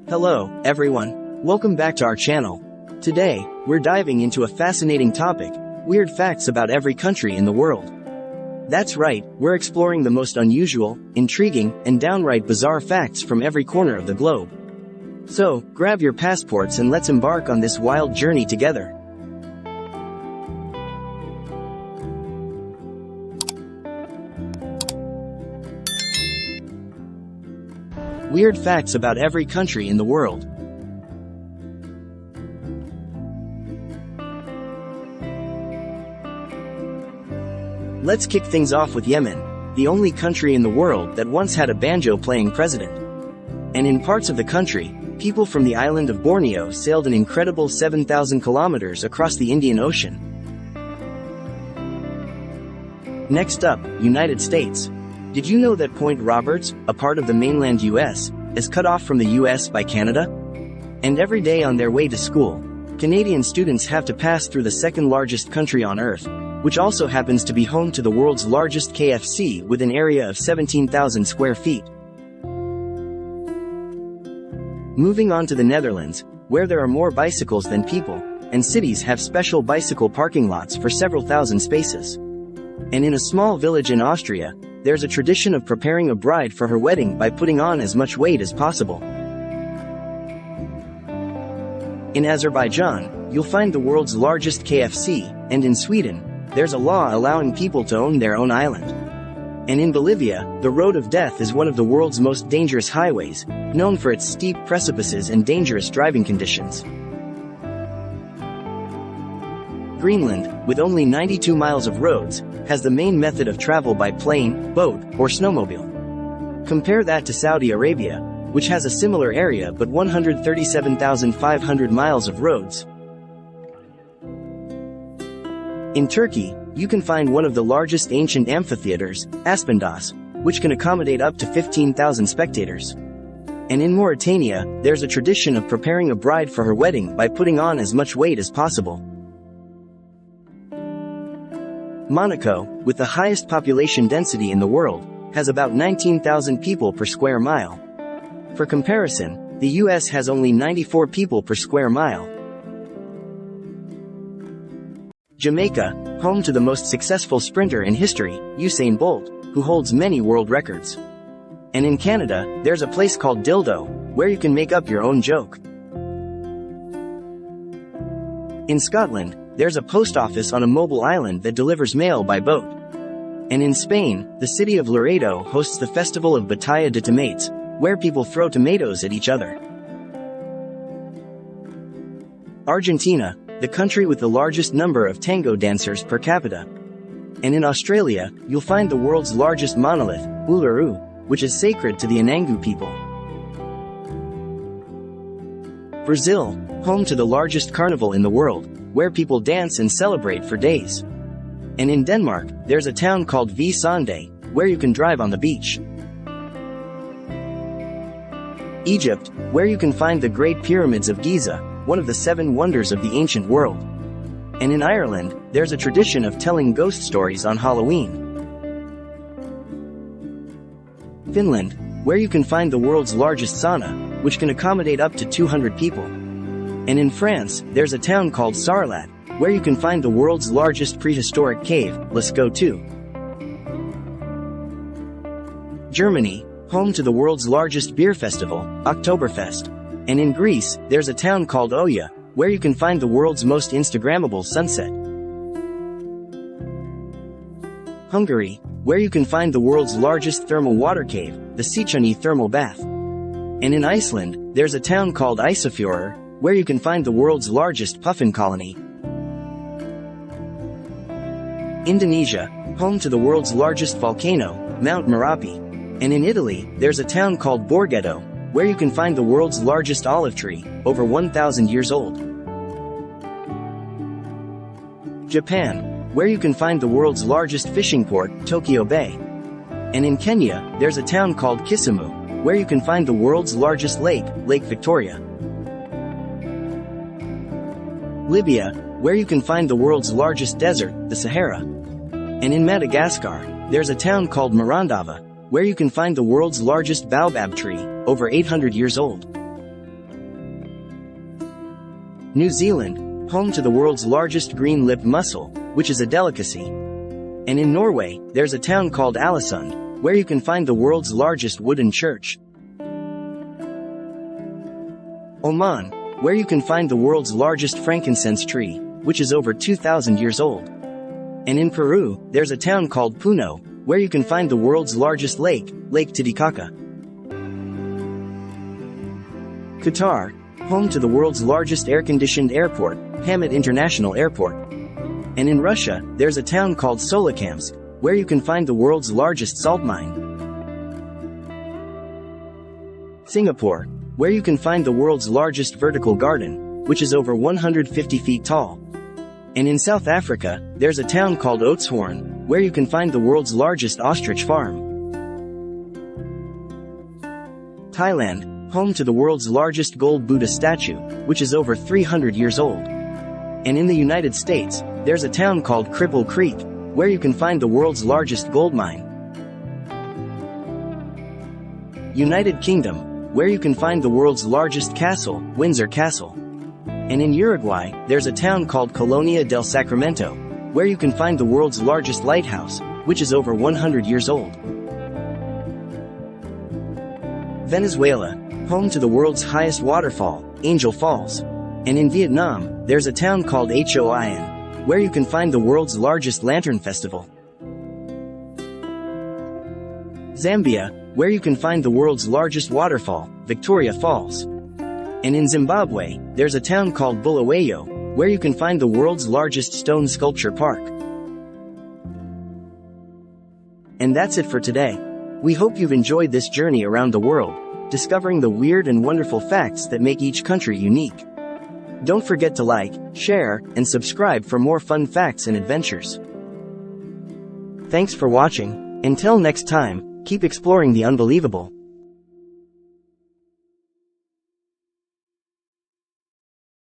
Hello, everyone. Welcome back to our channel. Today, we're diving into a fascinating topic: weird facts about every country in the world. That's right, we're exploring the most unusual, intriguing, and downright bizarre facts from every corner of the globe. So, grab your passports and let's embark on this wild journey together. Weird facts about every country in the world. Let's kick things off with Yemen, the only country in the world that once had a banjo-playing president. And in parts of the country, people from the island of Borneo sailed an incredible 7,000 kilometers across the Indian Ocean. Next up, United States. Did you know that Point Roberts, a part of the mainland US, is cut off from the US by Canada? And every day on their way to school, Canadian students have to pass through the second largest country on Earth, which also happens to be home to the world's largest KFC with an area of 17,000 square feet. Moving on to the Netherlands, where there are more bicycles than people, and cities have special bicycle parking lots for several thousand spaces. And in a small village in Austria, there's a tradition of preparing a bride for her wedding by putting on as much weight as possible. In Azerbaijan, you'll find the world's largest KFC, and in Sweden, there's a law allowing people to own their own island. And in Bolivia, the Road of Death is one of the world's most dangerous highways, known for its steep precipices and dangerous driving conditions. Greenland, with only 92 miles of roads, has the main method of travel by plane, boat, or snowmobile. Compare that to Saudi Arabia, which has a similar area but 137,500 miles of roads. In Turkey, you can find one of the largest ancient amphitheaters, Aspendos, which can accommodate up to 15,000 spectators. And in Mauritania, there's a tradition of preparing a bride for her wedding by putting on as much weight as possible. Monaco, with the highest population density in the world, has about 19,000 people per square mile. For comparison, the US has only 94 people per square mile. Jamaica, home to the most successful sprinter in history, Usain Bolt, who holds many world records. And in Canada, there's a place called Dildo, where you can make up your own joke. In Scotland, there's a post office on a mobile island that delivers mail by boat. And in Spain, the city of Laredo hosts the festival of Batalla de Tomates, where people throw tomatoes at each other. Argentina, the country with the largest number of tango dancers per capita. And in Australia, you'll find the world's largest monolith, Uluru, which is sacred to the Anangu people. Brazil, home to the largest carnival in the world, where people dance and celebrate for days. And in Denmark, there's a town called Sande, where you can drive on the beach. Egypt, where you can find the Great Pyramids of Giza, one of the 7 wonders of the ancient world. And in Ireland, there's a tradition of telling ghost stories on Halloween. Finland, where you can find the world's largest sauna, which can accommodate up to 200 people. And in France, there's a town called Sarlat, where you can find the world's largest prehistoric cave, Lascaux II. Germany, home to the world's largest beer festival, Oktoberfest. And in Greece, there's a town called Oia, where you can find the world's most Instagrammable sunset. Hungary, where you can find the world's largest thermal water cave, the Széchenyi thermal bath. And in Iceland, there's a town called Isafjörður, where you can find the world's largest puffin colony. Indonesia, home to the world's largest volcano, Mount Merapi. And in Italy, there's a town called Borghetto, where you can find the world's largest olive tree, over 1,000 years old. Japan, where you can find the world's largest fishing port, Tokyo Bay. And in Kenya, there's a town called Kisumu, where you can find the world's largest lake, Lake Victoria. Libya, where you can find the world's largest desert, the Sahara. And in Madagascar, there's a town called Morondava, where you can find the world's largest baobab tree, over 800 years old. New Zealand, home to the world's largest green-lipped mussel, which is a delicacy. And in Norway, there's a town called Alesund, where you can find the world's largest wooden church. Oman, where you can find the world's largest frankincense tree, which is over 2,000 years old. And in Peru, there's a town called Puno, where you can find the world's largest lake, Lake Titicaca. Qatar, home to the world's largest air-conditioned airport, Hamid International Airport. And in Russia, there's a town called Solikamsk, where you can find the world's largest salt mine. Singapore, where you can find the world's largest vertical garden, which is over 150 feet tall. And in South Africa, there's a town called Oudtshoorn, where you can find the world's largest ostrich farm. Thailand, home to the world's largest gold Buddha statue, which is over 300 years old. And in the United States, there's a town called Cripple Creek, where you can find the world's largest gold mine. United Kingdom, where you can find the world's largest castle, Windsor Castle. And in Uruguay, there's a town called Colonia del Sacramento, where you can find the world's largest lighthouse, which is over 100 years old. Venezuela, home to the world's highest waterfall, Angel Falls. And in Vietnam, there's a town called Hoi An, where you can find the world's largest lantern festival. Zambia, where you can find the world's largest waterfall, Victoria Falls. And in Zimbabwe, there's a town called Bulawayo, where you can find the world's largest stone sculpture park. And that's it for today. We hope you've enjoyed this journey around the world, discovering the weird and wonderful facts that make each country unique. Don't forget to like, share, and subscribe for more fun facts and adventures. Thanks for watching. Until next time, keep exploring the unbelievable.